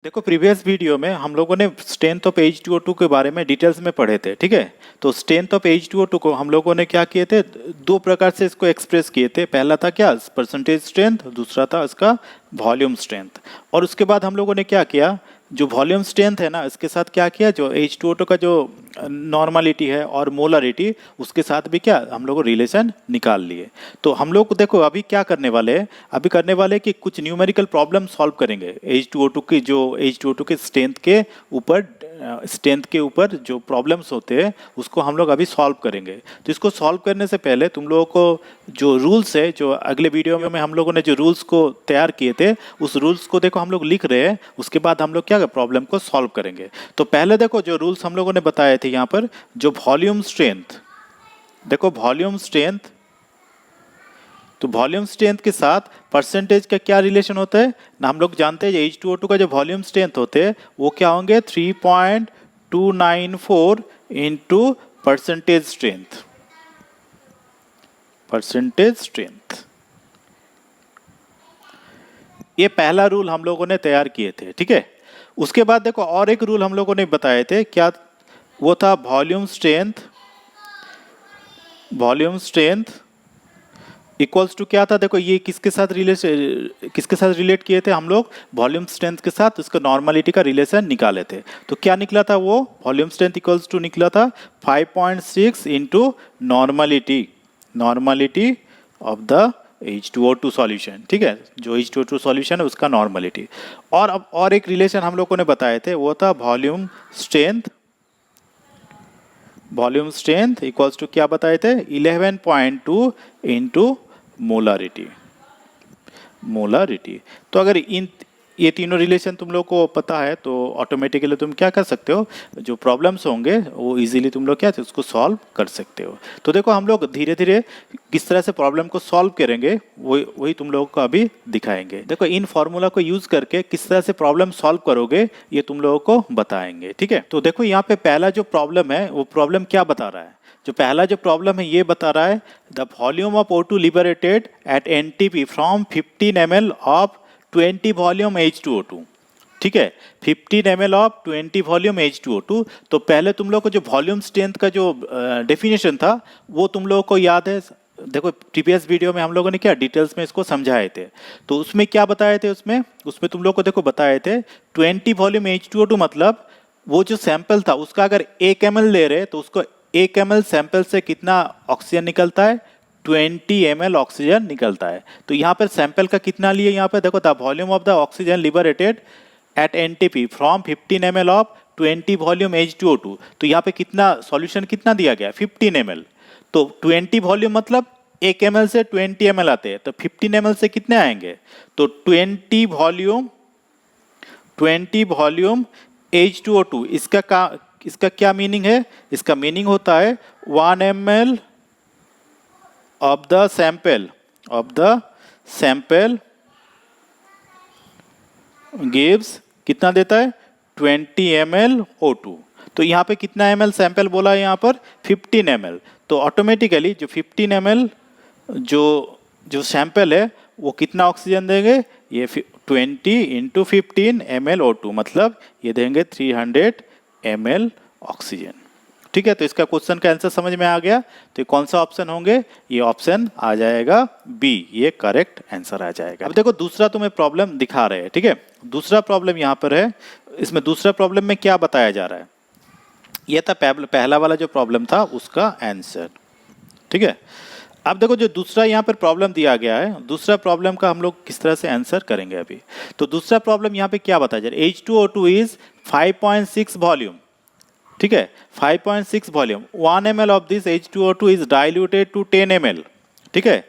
देखो previous video में हम लोगों ने स्ट्रेंथ ऑफ H2O2 के बारे में डिटेल्स में पढ़े थे, ठीक है। तो स्ट्रेंथ ऑफ H2O2 को हम लोगों ने क्या किए थे, दो प्रकार से इसको एक्सप्रेस किए थे। पहला था क्या, परसेंटेज स्ट्रेंथ, दूसरा था इसका वॉल्यूम स्ट्रेंथ। और उसके बाद हम लोगों ने क्या किया, जो वॉल्यूम स्ट्रेंथ है ना, इसके साथ क्या किया, जो H2O2 का जो नॉर्मलिटी है और मोलरिटी, उसके साथ भी क्या हम लोग रिलेशन निकाल लिए। तो हम लोग देखो अभी क्या करने वाले हैं, अभी करने वाले हैं कि कुछ न्यूमेरिकल प्रॉब्लम सॉल्व करेंगे H2O2 की, जो H2O2 के स्ट्रेंथ के ऊपर जो प्रॉब्लम्स होते हैं उसको हम लोग अभी सॉल्व करेंगे। तो इसको सॉल्व करने से पहले तुम लोगों को जो रूल्स है, जो अगले वीडियो में हम लोगों ने जो रूल्स को तैयार किए थे, उस रूल्स को देखो हम लोग लिख रहे हैं। उसके बाद हम लोग क्या प्रॉब्लम को सॉल्व करेंगे। तो पहले देखो जो रूल्स हम लोगों ने बताए थे यहाँ पर, जो वॉल्यूम स्ट्रेंथ, देखो वॉल्यूम स्ट्रेंथ, तो वॉल्यूम स्ट्रेंथ के साथ परसेंटेज का क्या रिलेशन होता है ना, हम लोग जानते हैं H2O2 का जो वॉल्यूम स्ट्रेंथ होते हैं वो क्या होंगे, 3.294 into percentage strength, percentage strength. ये पहला रूल हम लोगों ने तैयार किए थे, ठीक है। उसके बाद देखो और एक रूल हम लोगों ने बताए थे, क्या वो था, volume strength, volume strength equals to क्या था, देखो ये किसके साथ रिलेट किए थे हम लोग, वॉल्यूम स्ट्रेंथ के साथ उसका नॉर्मलिटी का रिलेशन निकाले थे। तो क्या निकला था, वो वॉल्यूम स्ट्रेंथ इक्वल्स टू निकला था 5.6 into normality, normality of the H2O2 solution, ठीक है। जो H2O2 सॉल्यूशन है उसका नॉर्मलिटी। और अब और एक रिलेशन हम लोगों ने बताए थे, वो था volume strength, volume strength equals to क्या बताए थे, 11.2 इंटू मोलारिटी, मोलारिटी। तो अगर ये तीनों रिलेशन तुम लोग को पता है तो ऑटोमेटिकली तुम क्या कर सकते हो, जो प्रॉब्लम्स होंगे वो इजीली तुम लोग क्या उसको सॉल्व कर सकते हो। तो देखो हम लोग धीरे धीरे किस तरह से प्रॉब्लम को सॉल्व करेंगे वही तुम लोगों को अभी दिखाएंगे। देखो इन फॉर्मूला को यूज करके किस तरह से प्रॉब्लम सॉल्व करोगे ये तुम लोगों को बताएंगे, ठीक है। तो देखो यहाँ पे पहला जो प्रॉब्लम है वो प्रॉब्लम क्या बता रहा है, जो पहला जो प्रॉब्लम है ये बता रहा है, the volume of O2 liberated at NTP from 15 ml of 20 volume H2O2, ठीक है। 15 ml ऑफ 20 वॉल्यूम H2O2। तो पहले तुम लोग को जो वॉल्यूम स्ट्रेंथ का जो डेफिनेशन था वो तुम लोगों को याद है। देखो प्रीवियस वीडियो में हम लोगों ने क्या डिटेल्स में इसको समझाए थे। तो उसमें क्या बताए थे, उसमें तुम लोग को देखो बताए थे 20 वॉल्यूम H2O2 मतलब वो जो सैंपल था उसका अगर 1 ml ले रहे तो उसको 1 ml सैंपल से कितना ऑक्सीजन निकलता है, 20 ml ऑक्सीजन निकलता है। तो यहाँ पर सैंपल का कितना लिए, यहाँ पे देखो the volume of the oxygen liberated at NTP from 15 ml of 20 volume H2O2। तो यहाँ पे कितना सॉल्यूशन कितना दिया गया, 15 ml। तो 20 वॉल्यूम मतलब 1 ml से 20 ml आते हैं, तो 15 ml से कितने आएंगे, तो 20 वॉल्यूम H2O2। इसका क्या मीनिंग है, इसका मीनिंग होता है 1 ml of the sample gives कितना देता है, 20 ml O2। तो यहाँ पे कितना ml सैंपल बोला है, यहाँ पर 15 ml। तो ऑटोमेटिकली जो 15 ml जो सैंपल है वो कितना ऑक्सीजन देंगे, ये 20 इंटू 15 ml O2 मतलब ये देंगे 300 ml ऑक्सीजन, ठीक है। तो इसका क्वेश्चन का आंसर समझ में आ गया। तो ये कौन सा ऑप्शन होंगे, ये ऑप्शन आ जाएगा बी, ये करेक्ट आंसर आ जाएगा। अब देखो दूसरा तुम्हें प्रॉब्लम दिखा रहे हैं, ठीक है। दूसरा प्रॉब्लम यहाँ पर है, इसमें दूसरा प्रॉब्लम में क्या बताया जा रहा है, ये था पहला वाला जो प्रॉब्लम था उसका आंसर, ठीक है। अब देखो जो दूसरा यहाँ पर प्रॉब्लम दिया गया है, दूसरा प्रॉब्लम का हम लोग किस तरह से आंसर करेंगे अभी। तो दूसरा प्रॉब्लम यहाँ पे क्या बताया जा रहा है, H2O2 इज 5.6 वॉल्यूम, ठीक है, 5.6 volume, 1 ml of this H2O2 is diluted to 10 ml, ठीक है।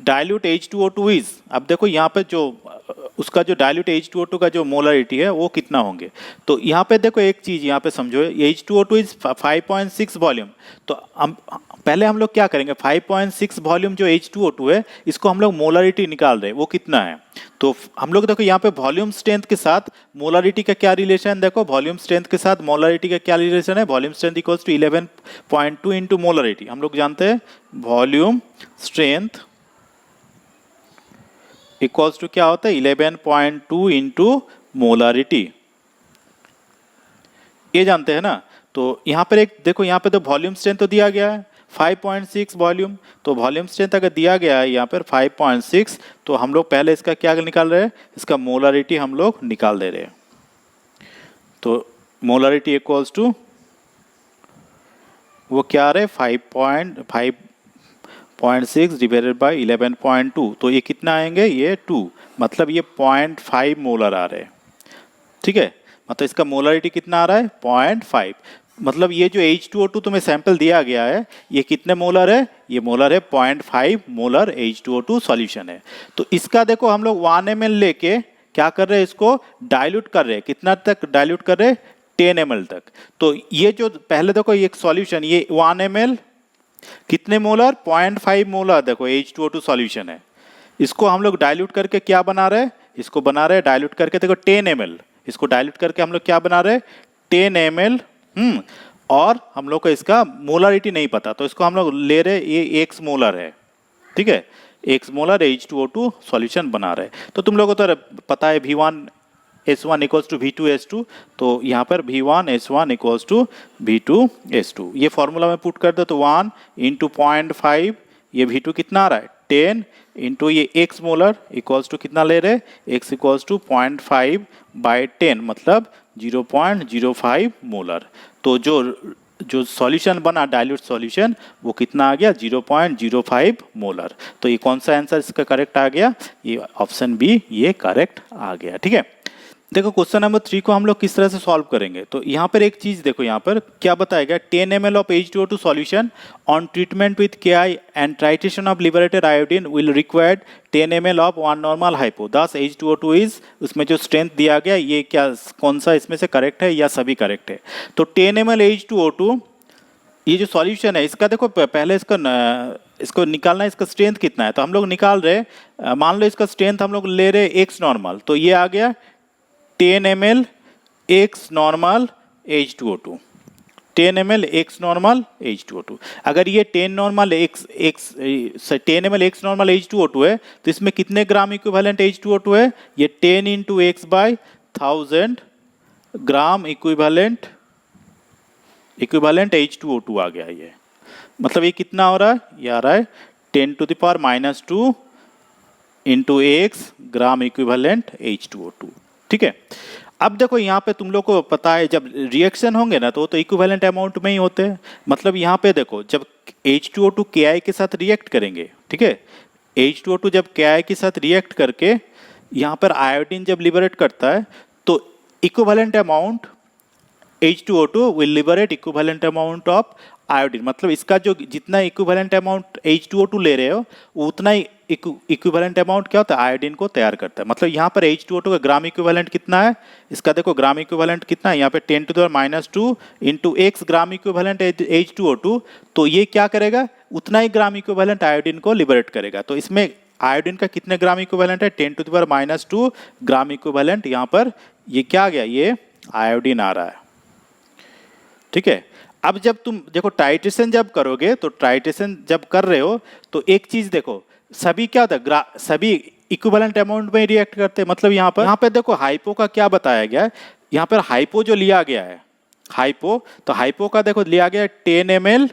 डाइल्यूट H2O2 इज, अब देखो यहाँ पे जो उसका जो डाइल्यूट H2O2 का जो मोलरिटी है वो कितना होंगे। तो यहाँ पे देखो एक चीज यहाँ पे समझो, H2O2 इज 5.6 वॉल्यूम। तो पहले हम लोग क्या करेंगे, 5.6 वॉल्यूम जो H2O2 है इसको हम लोग मोलरिटी निकाल रहे हैं वो कितना है। तो हम लोग देखो यहाँ पे वॉल्यूम स्ट्रेंथ के साथ मोलरिटी का क्या रिलेशन, देखो वॉल्यूम स्ट्रेंथ के साथ मोलरिटी का क्या रिलेशन है, volume strength equals to 11.2 into molarity. हम लोग जानते हैं वॉल्यूम स्ट्रेंथ इक्वल्स टू क्या होता है, 11.2 इंटू मोलारिटी, ये जानते हैं ना। तो यहाँ पर एक देखो, यहाँ पे तो वॉल्यूम स्ट्रेंथ तो दिया गया है 5.6 वॉल्यूम, तो वॉल्यूम स्ट्रेंथ अगर दिया गया है यहाँ पर 5.6, तो हम लोग पहले इसका क्या निकाल रहे हैं, इसका मोलारिटी हम लोग निकाल दे रहे हैं। तो मोलारिटी इक्वल्स टू वो क्या आ रहा है 5.6 डिवाइडेड बाय 11.2, तो ये कितना आएंगे, ये 2, मतलब ये 0.5 मोलर आ रहे हैं। ठीक है, मतलब इसका मोलारिटी कितना आ रहा है 0.5, मतलब ये जो H2O2 तुम्हें सैंपल दिया गया है ये कितने मोलर है, ये मोलर है 0.5 मोलर H2O2 सॉल्यूशन है। तो इसका देखो हम लोग 1 ml लेके क्या कर रहे हैं, इसको डाइल्यूट कर रहे हैं, कितना तक डाइल्यूट कर रहे हैं 10 ml तक। तो ये जो पहले देखो ये एक सॉल्यूशन, ये 1 ml कितने मोलर 0.5 मोलर देखो H2O2 सॉल्यूशन है, इसको हम लोग डाइल्यूट करके क्या बना रहे हैं, इसको बना रहे हैं डाइल्यूट करके देखो 10 ml, इसको डाइल्यूट करके हम लोग क्या बना रहे हैं 10 ml। और हम लोग को इसका मोलारिटी नहीं पता, तो इसको हम लोग ले रहे ये x मोलर है, ठीक है, x मोलर H2O2 सॉल्यूशन बना रहे। तो तुम लोगों को तो पता है V1S1 इक्वल्स टू V2S2, तो यहाँ पर V1S1 इक्वल्स टू V2S2, ये फॉर्मूला में पुट कर दो तो 1 इंटू 0.5, ये V2 कितना आ रहा है 10 इंटू ये x मोलर इक्वल्स टू कितना ले रहे, x इक्वल्स टू 0.5 बाई 10 मतलब 0.05 मोलर। तो जो सॉल्यूशन बना डाइल्यूट सॉल्यूशन वो कितना आ गया 0.05 मोलर। तो ये कौन सा आंसर इसका करेक्ट आ गया, ये ऑप्शन बी ये करेक्ट आ गया। ठीक है, देखो क्वेश्चन नंबर 3 को हम लोग किस तरह से सॉल्व करेंगे। तो यहाँ पर एक चीज देखो, यहाँ पर क्या बताया गया 10 ml of H2O2 solution on treatment with KI and titration of liberated iodine will required 10 ml of 1 normal hypo, दस H2O2 इज, उसमें जो स्ट्रेंथ दिया गया ये क्या कौन सा इसमें से करेक्ट है या सभी करेक्ट है। तो 10 ml H2O2 ये जो सॉल्यूशन है इसका देखो पहले इसको निकालना है, इसका स्ट्रेंथ कितना है, तो हम लोग निकाल रहे, मान लो इसका स्ट्रेंथ हम लोग ले रहे एक्स नॉर्मल, तो ये आ गया 10 ml x normal H2O2, 10 ml x normal H2O2। अगर ये 10 normal x 10 ml x normal H2O2 है तो इसमें कितने ग्राम इक्विवेलेंट H2O2 है, ये 10 into x by 1000 gram equivalent H2O2 आ गया। ये मतलब ये कितना हो रहा है, ये आ रहा है 10⁻⁻2 into x gram equivalent H2O2। ठीक है, अब देखो यहाँ पे तुम लोग को पता है जब रिएक्शन होंगे ना तो इक्विवेलेंट अमाउंट में ही होते हैं। मतलब यहाँ पे देखो जब H2O2 KI के साथ रिएक्ट करेंगे, ठीक है, H2O2 जब KI के साथ रिएक्ट करके यहाँ पर आयोडीन जब लिबरेट करता है तो equivalent amount H2O2 will liberate equivalent amount of iodine, मतलब इसका जो जितना इक्विवेलेंट अमाउंट H2O2 ले रहे हो उतना ही इक्विवेलेंट अमाउंट क्या होता है आयोडीन को तैयार करता है। मतलब यहाँ पर H2O2 का ग्राम इक्विवेलेंट कितना है, इसका देखो ग्राम इक्विवेलेंट कितना है, यहाँ पे 10⁻⁻2 into x gram equivalent H2O2, तो ये क्या करेगा उतना ही ग्राम इक्विवेलेंट आयोडीन को लिबरेट करेगा। तो इसमें आयोडीन का कितने ग्राम इक्विवेलेंट है 10⁻⁻2 ग्राम इक्विवेलेंट, यहाँ पर ये क्या आ गया, ये आयोडीन आ रहा है। ठीक है, अब जब तुम देखो टाइट्रेशन जब करोगे तो टाइट्रेशन जब कर रहे हो तो एक चीज देखो सभी क्या होता है सभी इक्विवेलेंट अमाउंट में रिएक्ट करते हैं। मतलब यहाँ पर देखो हाइपो का क्या बताया गया है, यहाँ पर हाइपो जो लिया गया है हाइपो, तो हाइपो का देखो लिया गया 10 ml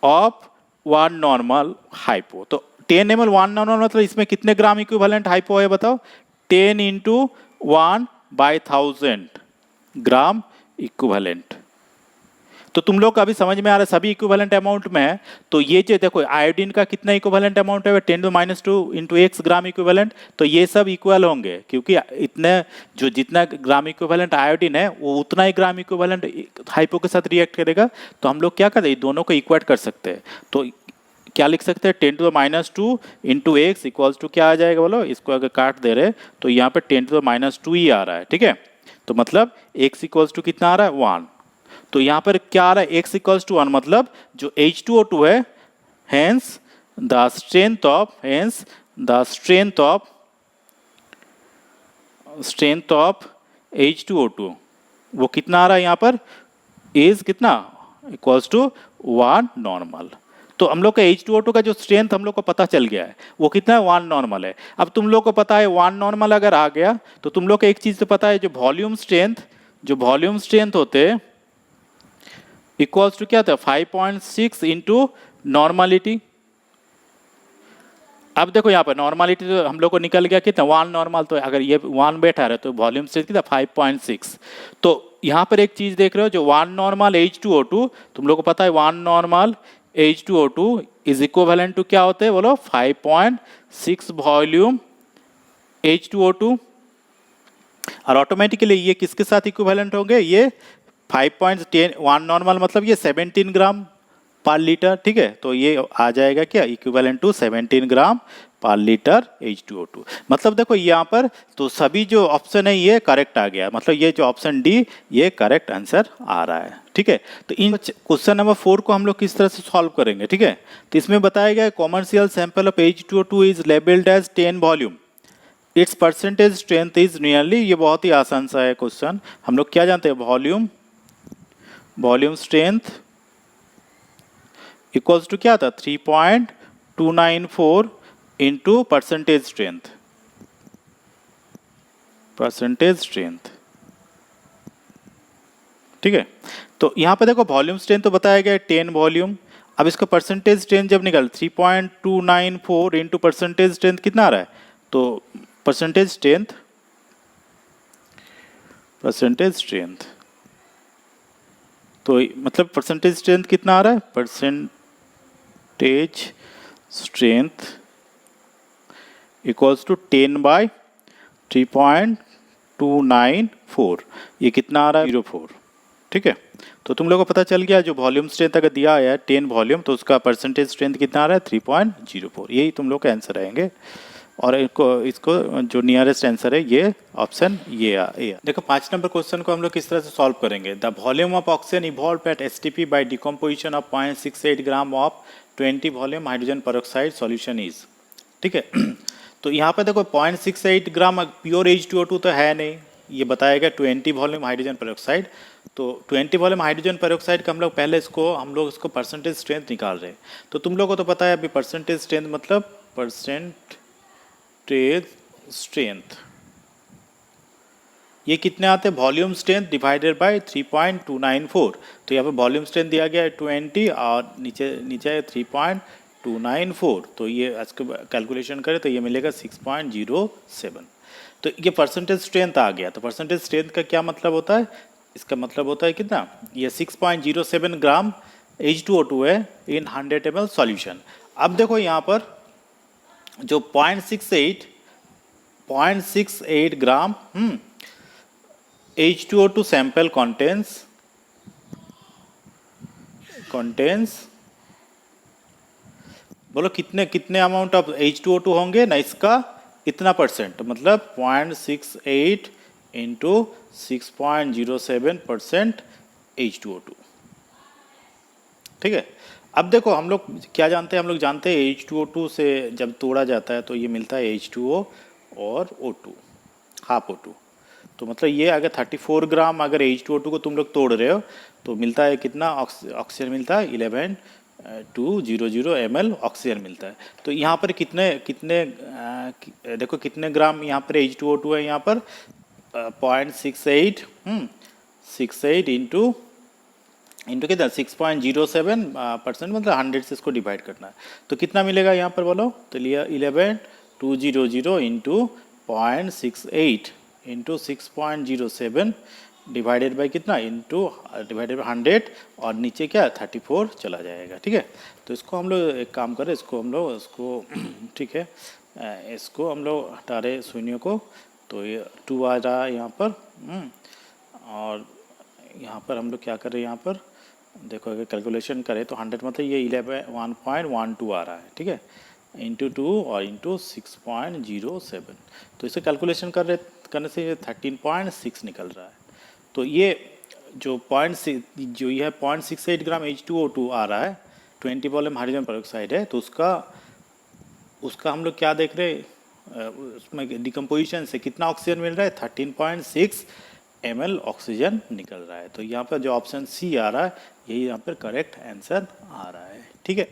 ऑफ 1 नॉर्मल हाइपो। तो 10 ml 1 नॉर्मल मतलब इसमें कितने ग्राम इक्विवेलेंट हाइपो है बताओ, 10 इंटू 1 बाई 1000 ग्राम इक्विवेलेंट। तो तुम लोग का अभी समझ में आ रहा है सभी इक्विवेलेंट अमाउंट में है। तो ये जो देखो आयोडीन का कितना इक्विवेलेंट अमाउंट है 10⁻2 इंटू एक्स ग्राम इक्विवेलेंट, तो ये सब इक्वल होंगे क्योंकि इतने जो जितना ग्राम इक्विवेलेंट आयोडीन है वो उतना ही ग्राम इक्विवेलेंट हाइपो के साथ रिएक्ट करेगा। तो हम लोग क्या करते हैं दोनों को इक्वेट कर सकते हैं। तो क्या लिख सकते हैं 10⁻2 इंटू एक्स इक्वल्स टू क्या आ जाएगा बोलो, इसको अगर काट दे रहे तो यहाँ पे 10⁻2 ही आ रहा है। ठीक है, तो मतलब एक्स इक्वल्स टू कितना आ रहा है 1, तो यहाँ पर क्या आ रहा है x इक्वल्स टू 1, मतलब जो H2O2 है hence the strength of H2O2 वो कितना आ रहा है यहाँ पर इज कितना इक्वल्स टू 1 नॉर्मल। तो हम लोग का H2O2 का जो स्ट्रेंथ हम लोग को पता चल गया है वो कितना है, 1 नॉर्मल है। अब तुम लोग को पता है 1 नॉर्मल अगर आ गया तो तुम लोग को एक चीज तो पता है, जो वॉल्यूम स्ट्रेंथ होते हैं इक्वल्स टू क्या था, 5.6 इंटू नॉर्मलिटी। अब देखो यहाँ पर नॉर्मलिटी तो हम लोग को निकल गया कितना, 1 नॉर्मल, तो अगर ये 1 बैठा रहे तो वॉल्यूम स्ट्रेंथ कितना 5.6। तो यहाँ पर एक चीज देख रहे हो, जो 1 नॉर्मल H2O2, तुम लोग को पता है 1 normal H2O2 is equivalent to क्या होते हैं बोलो, 5.6 वॉल्यूम H2O2। और ऑटोमेटिकली ये किसके साथ इक्विवेलेंट होंगे, ये 5.10 1 नॉर्मल मतलब ये 17 ग्राम पर लीटर, ठीक है। तो ये आ जाएगा क्या, इक्विवेलेंट टू 17 ग्राम पर लीटर H2O2। मतलब देखो यहाँ पर तो सभी जो ऑप्शन है ये करेक्ट आ गया, मतलब ये जो ऑप्शन डी ये करेक्ट आंसर आ रहा है, ठीक है। तो इन क्वेश्चन नंबर 4 को हम लोग किस तरह से सॉल्व करेंगे, ठीक है। तो इसमें बताया गया commercial sample of H2O2 is labelled as 10 volume, its percentage strength is nearly, ये बहुत ही आसान सा है क्वेश्चन। हम लोग क्या जानते हैं, वॉल्यूम स्ट्रेंथ इक्वल्स टू क्या था, 3.294 इंटू परसेंटेज स्ट्रेंथ, ठीक है। तो यहाँ पे देखो वॉल्यूम स्ट्रेंथ तो बताया गया 10 वॉल्यूम। अब इसका परसेंटेज स्ट्रेंथ जब निकल 3.294 इंटू परसेंटेज स्ट्रेंथ कितना आ रहा है, तो परसेंटेज स्ट्रेंथ तो मतलब परसेंटेज स्ट्रेंथ कितना आ रहा है, परसेंटेज स्ट्रेंथ इक्वल्स टू 10/3.294, ये कितना आ रहा है, 04, ठीक है। तो तुम लोगों को पता चल गया जो वॉल्यूम स्ट्रेंथ अगर दिया है 10 वॉल्यूम तो उसका परसेंटेज स्ट्रेंथ कितना आ रहा है, 3.04, यही तुम लोग का आंसर रहेंगे। और इसको जो नियरेस्ट आंसर है ये ऑप्शन ये देखो 5 नंबर क्वेश्चन को हम लोग किस तरह से सॉल्व करेंगे। The volume of oxygen evolve eight STP by decomposition of 0.68 gram of 20 volume hydrogen peroxide solution is, ठीक है। तो यहाँ पे देखो 0.68 ग्राम प्योर H2O2 तो है नहीं, ये बताएगा 20 वॉल्यूम हाइड्रोजन पेरोक्साइड। तो 20 वॉल्यूम हाइड्रोजन पेरोक्साइड का हम लोग पहले हम लोग इसको परसेंटेज स्ट्रेंथ निकाल रहे हैं। तो तुम लोग को तो पता है अभी परसेंटेज स्ट्रेंथ मतलब परसेंटेज स्ट्रेंथ ये कितने आते हैं, वॉल्यूम स्ट्रेंथ डिवाइडेड बाय 3.294। तो यहाँ पे वॉल्यूम स्ट्रेंथ दिया गया है 20 और नीचे है 3.294। तो ये आज को कैलकुलेशन करें तो ये मिलेगा 6.07। तो ये परसेंटेज स्ट्रेंथ आ गया। तो परसेंटेज स्ट्रेंथ का क्या मतलब होता है, इसका मतलब होता है कितना, ये 6.07 ग्राम H2O2 है इन 100 ml सॉल्यूशन। अब देखो यहाँ पर जो 0.68 ग्राम H2O2 सैंपल contains बोलो कितने अमाउंट ऑफ H2O2 होंगे ना, इसका इतना परसेंट, मतलब 0.68 इंटू 6.07% H2O2, ठीक है। अब देखो हम लोग क्या जानते हैं, हम लोग जानते हैं H2O2 से जब तोड़ा जाता है तो ये मिलता है H2O और O2 हाफ O2। तो मतलब ये अगर 34 ग्राम अगर H2O2 को तुम लोग तोड़ रहे हो तो मिलता है कितना ऑक्सीजन मिलता है, 11,200 ml ऑक्सीजन मिलता है। तो यहाँ पर कितने देखो कितने ग्राम यहाँ पर H2O2 है, यहाँ पर 0.68 इंटू कितना 6.07%, मतलब 100 से इसको डिवाइड करना है। तो कितना मिलेगा यहाँ पर बोलो, तो लिया 11,200 इंटू 0.68 इंटू 6.07 डिवाइडेड बाई कितना, इंटू डिवाइडेड बाई 100 और नीचे क्या 34 चला जाएगा, ठीक है। तो इसको हम लोग एक काम करें, इसको ठीक है, इसको हम लोग हटा रहे शून्य को, तो ये 2 आ रहा है यहाँ पर। और यहाँ पर हम लोग क्या कर रहे हैं, यहाँ पर देखो अगर कैलकुलेशन करें तो 100 मतलब ये 1.12 आ रहा है, ठीक है, इंटू 2 और इंटू 6.07। तो इसे कैलकुलेशन करने से ये 13.6 निकल रहा है। तो ये जो ये 0.68 ग्राम H2O2 आ रहा है 20 वॉल्यूम हाइड्रोजन पेरोक्साइड है, तो उसका हम लोग क्या देख रहे हैं, उसमें डिकम्पोजिशन से कितना ऑक्सीजन मिल रहा है, 13.6 ml ऑक्सीजन निकल रहा है। तो यहाँ पर जो ऑप्शन सी आ रहा है यही यहाँ पर करेक्ट आंसर आ रहा है, ठीक है।